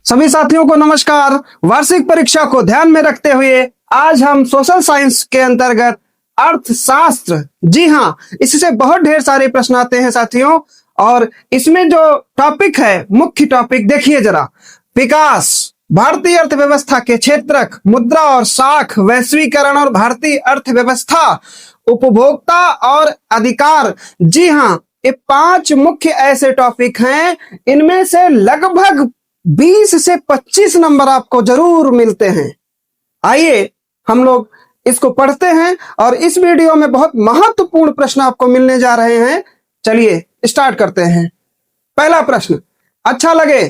सभी साथियों को नमस्कार। वार्षिक परीक्षा को ध्यान में रखते हुए आज हम सोशल साइंस के अंतर्गत अर्थशास्त्र, जी हाँ, इससे बहुत ढेर सारे प्रश्न आते हैं साथियों। और इसमें जो टॉपिक है, मुख्य टॉपिक देखिए जरा, विकास, भारतीय अर्थव्यवस्था के क्षेत्रक, मुद्रा और साख, वैश्वीकरण और भारतीय अर्थव्यवस्था, उपभोक्ता और अधिकार। जी हाँ, ये 5 मुख्य ऐसे टॉपिक हैं, इनमें से लगभग 20 से 25 नंबर आपको जरूर मिलते हैं। आइए हम लोग इसको पढ़ते हैं और इस वीडियो में बहुत महत्वपूर्ण प्रश्न आपको मिलने जा रहे हैं। चलिए स्टार्ट करते हैं। पहला प्रश्न अच्छा लगे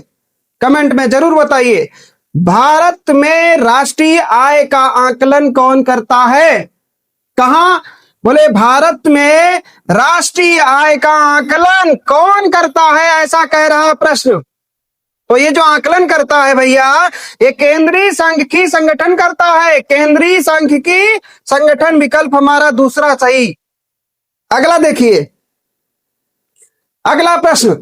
कमेंट में जरूर बताइए। भारत में राष्ट्रीय आय का आकलन कौन करता है? कहां? बोले भारत में राष्ट्रीय आय का आकलन कौन करता है, ऐसा कह रहा है प्रश्न। तो ये जो आकलन करता है भैया, ये केंद्रीय सांख्यिकी संगठन करता है। केंद्रीय सांख्यिकी संगठन, विकल्प हमारा दूसरा सही। अगला देखिए, अगला प्रश्न,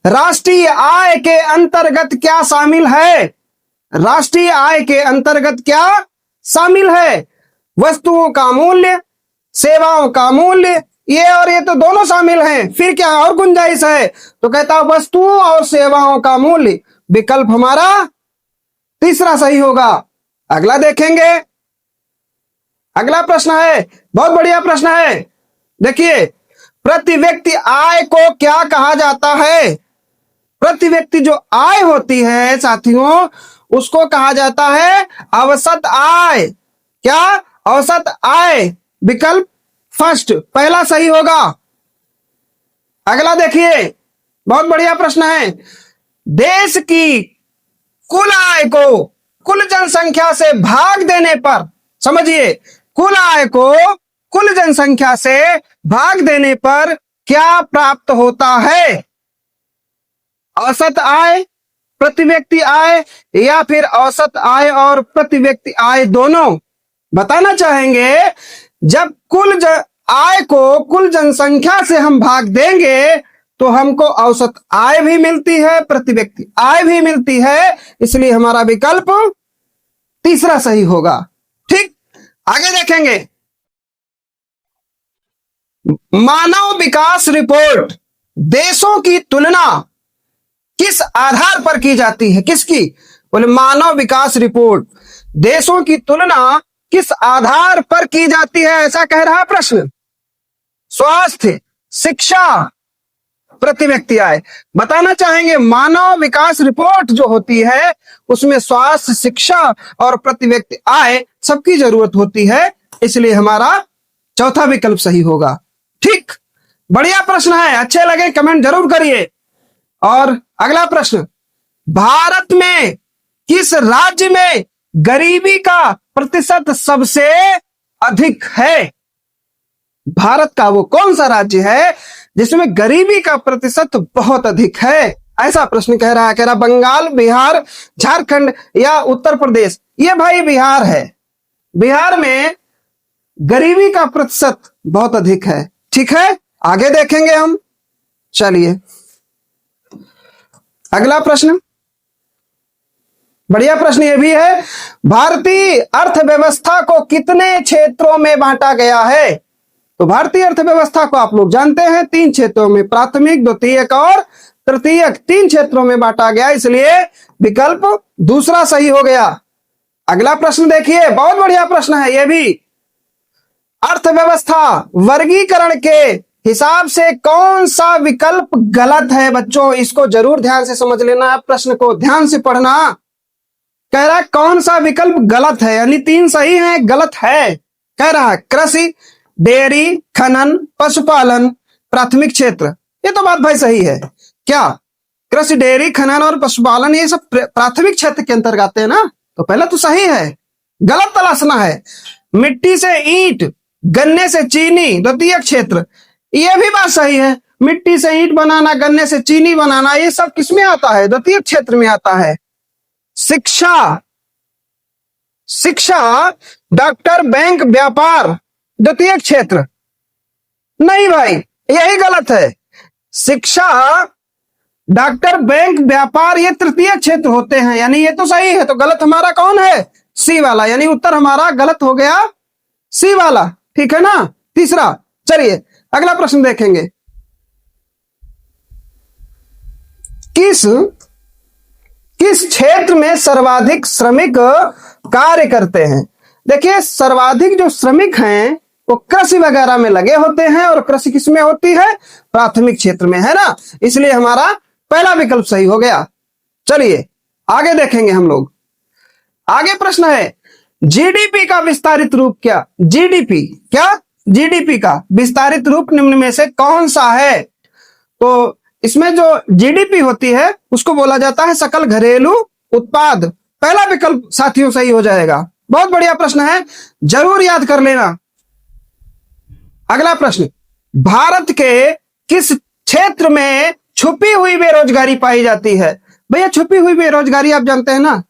राष्ट्रीय आय के अंतर्गत क्या शामिल है? राष्ट्रीय आय के अंतर्गत क्या शामिल है? वस्तुओं का मूल्य, सेवाओं का मूल्य, ये और ये तो दोनों शामिल हैं, फिर क्या और गुंजाइश है? तो कहता है वस्तुओं और सेवाओं का मूल्य, विकल्प हमारा तीसरा सही होगा। अगला देखेंगे, अगला प्रश्न है, बहुत बढ़िया प्रश्न है। देखिए, प्रति व्यक्ति आय को क्या कहा जाता है? प्रति व्यक्ति जो आय होती है साथियों, उसको कहा जाता है औसत आय। क्या? औसत आय, विकल्प फर्स्ट, पहला सही होगा। अगला देखिए, बहुत बढ़िया प्रश्न है। देश की कुल आय को कुल जनसंख्या से भाग देने पर, समझिए, कुल आय को कुल जनसंख्या से भाग देने पर क्या प्राप्त होता है? औसत आय, प्रति व्यक्ति आय, या फिर औसत आय और प्रति व्यक्ति आय दोनों? बताना चाहेंगे। जब कुल आय को कुल जनसंख्या से हम भाग देंगे तो हमको औसत आय भी मिलती है, प्रति व्यक्ति आय भी मिलती है, इसलिए हमारा विकल्प तीसरा सही होगा। ठीक, आगे देखेंगे। मानव विकास रिपोर्ट देशों की तुलना किस आधार पर की जाती है? किसकी? बोले मानव विकास रिपोर्ट देशों की तुलना किस आधार पर की जाती है, ऐसा कह रहा प्रश्न। स्वास्थ्य, शिक्षा, प्रति व्यक्ति आय। बताना चाहेंगे मानव विकास रिपोर्ट जो होती है उसमें स्वास्थ्य, शिक्षा और प्रति व्यक्ति आय सबकी जरूरत होती है, इसलिए हमारा चौथा विकल्प सही होगा। ठीक, बढ़िया प्रश्न है, अच्छे लगे कमेंट जरूर करिए। और अगला प्रश्न, भारत में किस राज्य में गरीबी का प्रतिशत सबसे अधिक है? भारत का वो कौन सा राज्य है जिसमें गरीबी का प्रतिशत बहुत अधिक है? ऐसा प्रश्न कह रहा है। कह रहा बंगाल, बिहार, झारखंड या उत्तर प्रदेश। ये भाई बिहार है। बिहार में गरीबी का प्रतिशत बहुत अधिक है। ठीक है, आगे देखेंगे हम। चलिए अगला प्रश्न, बढ़िया प्रश्न ये भी है। भारतीय अर्थव्यवस्था को कितने क्षेत्रों में बांटा गया है? तो भारतीय अर्थव्यवस्था को आप लोग जानते हैं 3 क्षेत्रों में, प्राथमिक, द्वितीयक और तृतीयक, 3 क्षेत्रों में बांटा गया, इसलिए विकल्प दूसरा सही हो गया। अगला प्रश्न देखिए, बहुत बढ़िया प्रश्न है ये भी। अर्थव्यवस्था वर्गीकरण के हिसाब से कौन सा विकल्प गलत है? बच्चों इसको जरूर ध्यान से समझ लेना, प्रश्न को ध्यान से पढ़ना। कह रहा है कौन सा विकल्प गलत है, यानी 3 सही है, गलत है। कह रहा है कृषि, डेयरी, खनन, पशुपालन, प्राथमिक क्षेत्र। ये तो बात भाई सही है। क्या कृषि, डेयरी, खनन और पशुपालन ये सब प्राथमिक क्षेत्र के अंतर्गत आते हैं ना? तो पहला तो सही है, गलत तलाशना है। मिट्टी से ईंट, गन्ने से चीनी, द्वितीयक क्षेत्र, ये भी बात सही है। मिट्टी से ईंट बनाना, गन्ने से चीनी बनाना, ये सब किसमें आता है? द्वितीयक क्षेत्र में आता है। शिक्षा, शिक्षा, डॉक्टर, बैंक, व्यापार, द्वितीयक क्षेत्र। नहीं भाई, यही गलत है। शिक्षा डॉक्टर, बैंक, व्यापार ये तृतीय क्षेत्र होते हैं, यानी ये तो सही है। तो गलत हमारा कौन है? सी वाला, यानी उत्तर हमारा गलत हो गया सी वाला। ठीक है ना, तीसरा। चलिए अगला प्रश्न देखेंगे। किस किस क्षेत्र में सर्वाधिक श्रमिक कार्य करते हैं? देखिए, सर्वाधिक जो श्रमिक हैं वो कृषि वगैरह में लगे होते हैं, और कृषि किस में होती है? प्राथमिक क्षेत्र में, है ना। इसलिए हमारा पहला विकल्प सही हो गया। चलिए आगे देखेंगे हम लोग। आगे प्रश्न है, जीडीपी का विस्तारित रूप क्या? जीडीपी क्या? जीडीपी का विस्तारित रूप निम्न में से कौन सा है? तो इसमें जो जीडीपी होती है उसको बोला जाता है सकल घरेलू उत्पाद। पहला विकल्प साथियों सही हो जाएगा। बहुत बढ़िया प्रश्न है, जरूर याद कर लेना। अगला प्रश्न, भारत के किस क्षेत्र में छुपी हुई बेरोजगारी पाई जाती है? भैया, छुपी हुई बेरोजगारी आप जानते हैं ना,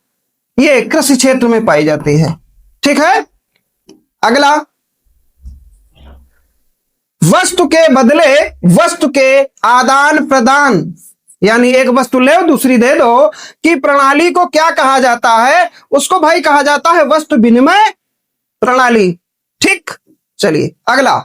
ये कृषि क्षेत्र में पाई जाती है। ठीक है। अगला, वस्तु के बदले वस्तु के आदान प्रदान, यानी एक वस्तु ले दूसरी दे दो कि प्रणाली को क्या कहा जाता है? उसको भाई कहा जाता है वस्तु विनिमय प्रणाली। ठीक। चलिए अगला,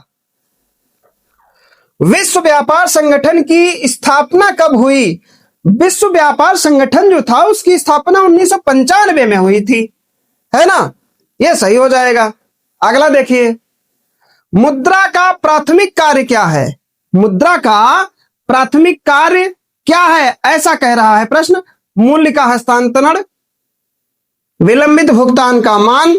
विश्व व्यापार संगठन की स्थापना कब हुई? विश्व व्यापार संगठन जो था उसकी स्थापना 1995 में हुई थी, है ना। यह सही हो जाएगा। अगला देखिए, मुद्रा का प्राथमिक कार्य क्या है? मुद्रा का प्राथमिक कार्य क्या है? ऐसा कह रहा है प्रश्न। मूल्य का हस्तांतरण, विलंबित भुगतान का मान,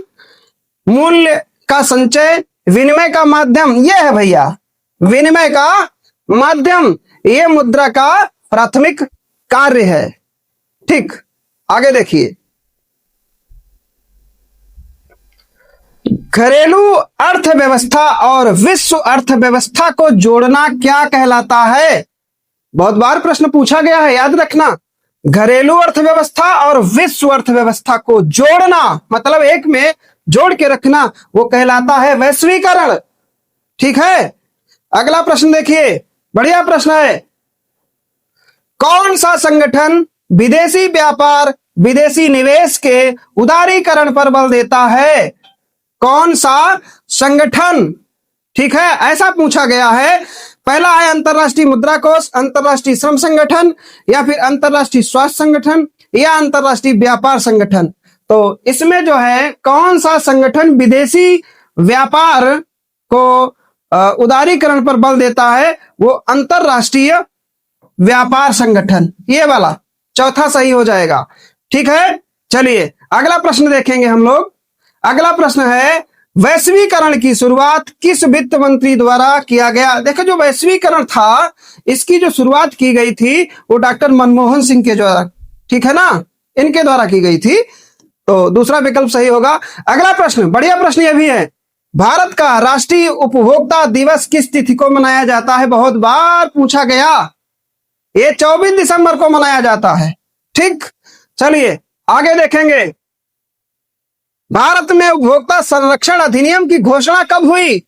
मूल्य का संचय, विनिमय का माध्यम। यह है भैया विनिमय का माध्यम, ये मुद्रा का प्राथमिक कार्य है। ठीक। आगे देखिए, घरेलू अर्थव्यवस्था और विश्व अर्थव्यवस्था को जोड़ना क्या कहलाता है? बहुत बार प्रश्न पूछा गया है, याद रखना। घरेलू अर्थव्यवस्था और विश्व अर्थव्यवस्था को जोड़ना मतलब एक में जोड़ के रखना, वो कहलाता है वैश्वीकरण। ठीक है। अगला प्रश्न देखिए, बढ़िया प्रश्न है। कौन सा संगठन विदेशी व्यापार, विदेशी निवेश के उदारीकरण पर बल देता है? कौन सा संगठन? ठीक है, ऐसा पूछा गया है। पहला है अंतरराष्ट्रीय मुद्रा कोष, अंतरराष्ट्रीय श्रम संगठन, या फिर अंतरराष्ट्रीय स्वास्थ्य संगठन, या अंतरराष्ट्रीय व्यापार संगठन। तो इसमें जो है कौन सा संगठन विदेशी व्यापार को उदारीकरण पर बल देता है? वो अंतरराष्ट्रीय व्यापार संगठन, ये वाला चौथा सही हो जाएगा। ठीक है। चलिए अगला प्रश्न देखेंगे हम लोग। अगला प्रश्न है, वैश्वीकरण की शुरुआत किस वित्त मंत्री द्वारा किया गया? देखो, जो वैश्वीकरण था इसकी जो शुरुआत की गई थी वो डॉक्टर मनमोहन सिंह के द्वारा, ठीक है ना, इनके द्वारा की गई थी। तो दूसरा विकल्प सही होगा। अगला प्रश्न, बढ़िया प्रश्न यह भी है, भारत का राष्ट्रीय उपभोक्ता दिवस किस तिथि को मनाया जाता है? बहुत बार पूछा गया, ये 24 दिसंबर को मनाया जाता है। ठीक। चलिए आगे देखेंगे, भारत में उपभोक्ता संरक्षण अधिनियम की घोषणा कब हुई?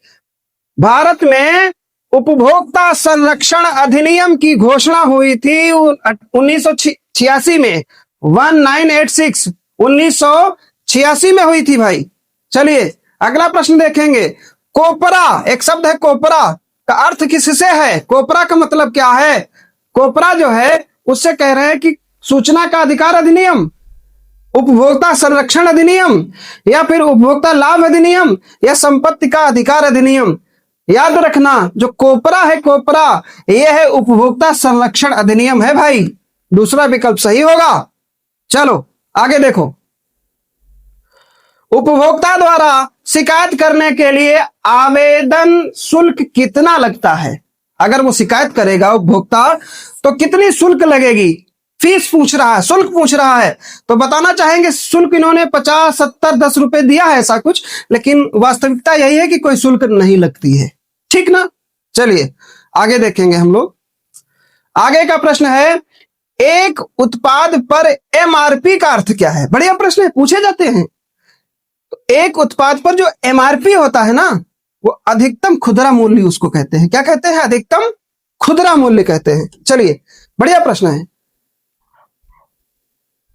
भारत में उपभोक्ता संरक्षण अधिनियम की घोषणा हुई थी 1986 में, 1986 1986 में हुई थी भाई। चलिए अगला प्रश्न देखेंगे, कोपरा, एक शब्द है कोपरा, का अर्थ किससे है? कोपरा का मतलब क्या है? कोपरा जो है उससे कह रहे हैं कि सूचना का अधिकार अधिनियम, उपभोक्ता संरक्षण अधिनियम, या फिर उपभोक्ता लाभ अधिनियम, या संपत्ति का अधिकार अधिनियम। याद रखना, जो कोपरा है, कोपरा यह है उपभोक्ता संरक्षण अधिनियम है भाई। दूसरा विकल्प सही होगा। चलो आगे देखो, उपभोक्ता द्वारा शिकायत करने के लिए आवेदन शुल्क कितना लगता है? अगर वो शिकायत करेगा उपभोक्ता तो कितनी शुल्क लगेगी? फीस पूछ रहा है, शुल्क पूछ रहा है, तो बताना चाहेंगे शुल्क इन्होंने 50, 70, 10 रुपए दिया है ऐसा कुछ, लेकिन वास्तविकता यही है कि कोई शुल्क नहीं लगती है। ठीक ना। चलिए आगे देखेंगे हम लोग। आगे का प्रश्न है, एक उत्पाद पर एमआरपी का अर्थ क्या है? बढ़िया प्रश्न है, पूछे जाते हैं। एक उत्पाद पर जो एमआरपी होता है ना, वो अधिकतम खुदरा मूल्य उसको कहते हैं। क्या कहते हैं? अधिकतम खुदरा मूल्य कहते हैं। चलिए बढ़िया प्रश्न है।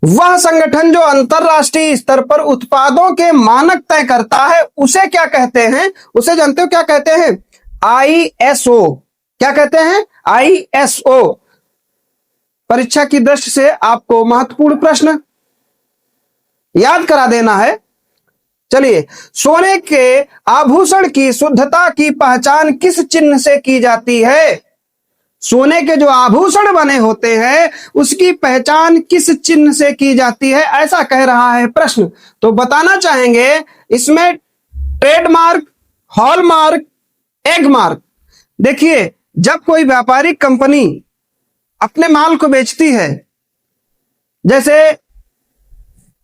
वह संगठन जो अंतरराष्ट्रीय स्तर पर उत्पादों के मानक तय करता है उसे क्या कहते हैं? उसे जानते हो क्या कहते हैं? ISO। क्या कहते हैं? ISO। परीक्षा की दृष्टि से आपको महत्वपूर्ण प्रश्न याद करा देना है। चलिए, सोने के आभूषण की शुद्धता की पहचान किस चिन्ह से की जाती है? सोने के जो आभूषण बने होते हैं उसकी पहचान किस चिन्ह से की जाती है, ऐसा कह रहा है प्रश्न। तो बताना चाहेंगे इसमें ट्रेडमार्क, हॉलमार्क, एगमार्क। देखिए, जब कोई व्यापारिक कंपनी अपने माल को बेचती है, जैसे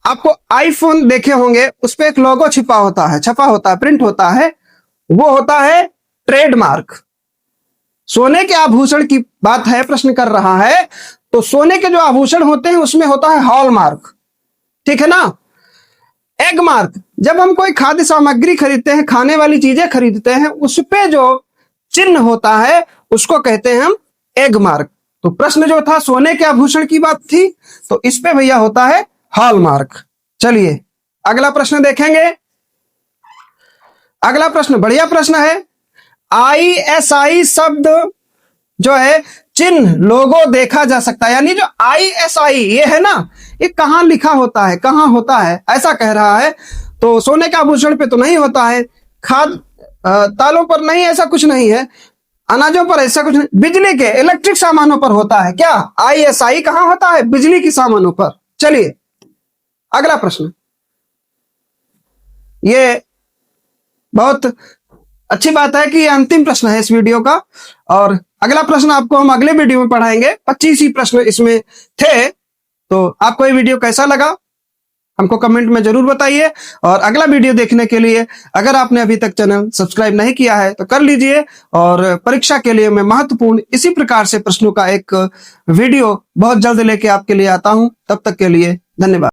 आपको आईफोन देखे होंगे, उस पर एक लोगो छपा होता है, प्रिंट होता है, वो होता है ट्रेडमार्क। सोने के आभूषण की बात है, प्रश्न कर रहा है, तो सोने के जो आभूषण होते हैं उसमें होता है हॉलमार्क, ठीक है ना। एग मार्क, जब हम कोई खाद्य सामग्री खरीदते हैं, खाने वाली चीजें खरीदते हैं, उस पे जो चिन्ह होता है उसको कहते हैं हम एग मार्क। तो प्रश्न जो था सोने के आभूषण की बात थी, तो इस पे भैया होता है हॉलमार्क। चलिए अगला प्रश्न देखेंगे। अगला प्रश्न बढ़िया प्रश्न है। ISI शब्द जो है चिन्ह, लोगो देखा जा सकता है, यानी जो ISI ये है ना, ये कहां लिखा होता है, कहां होता है, ऐसा कह रहा है। तो सोने के आभूषण पे तो नहीं होता है, खाद तालों पर नहीं, ऐसा कुछ नहीं है, अनाजों पर ऐसा कुछ नहीं, बिजली के इलेक्ट्रिक सामानों पर होता है। क्या ISI कहां होता है? बिजली के सामानों पर। चलिए अगला प्रश्न, ये बहुत अच्छी बात है कि ये अंतिम प्रश्न है इस वीडियो का, और अगला प्रश्न आपको हम अगले वीडियो में पढ़ाएंगे। 25 ही प्रश्न इसमें थे। तो आपको ये वीडियो कैसा लगा हमको कमेंट में जरूर बताइए, और अगला वीडियो देखने के लिए अगर आपने अभी तक चैनल सब्सक्राइब नहीं किया है तो कर लीजिए। और परीक्षा के लिए मैं महत्वपूर्ण इसी प्रकार से प्रश्नों का एक वीडियो बहुत जल्द लेके आपके लिए आता हूं। तब तक के लिए धन्यवाद।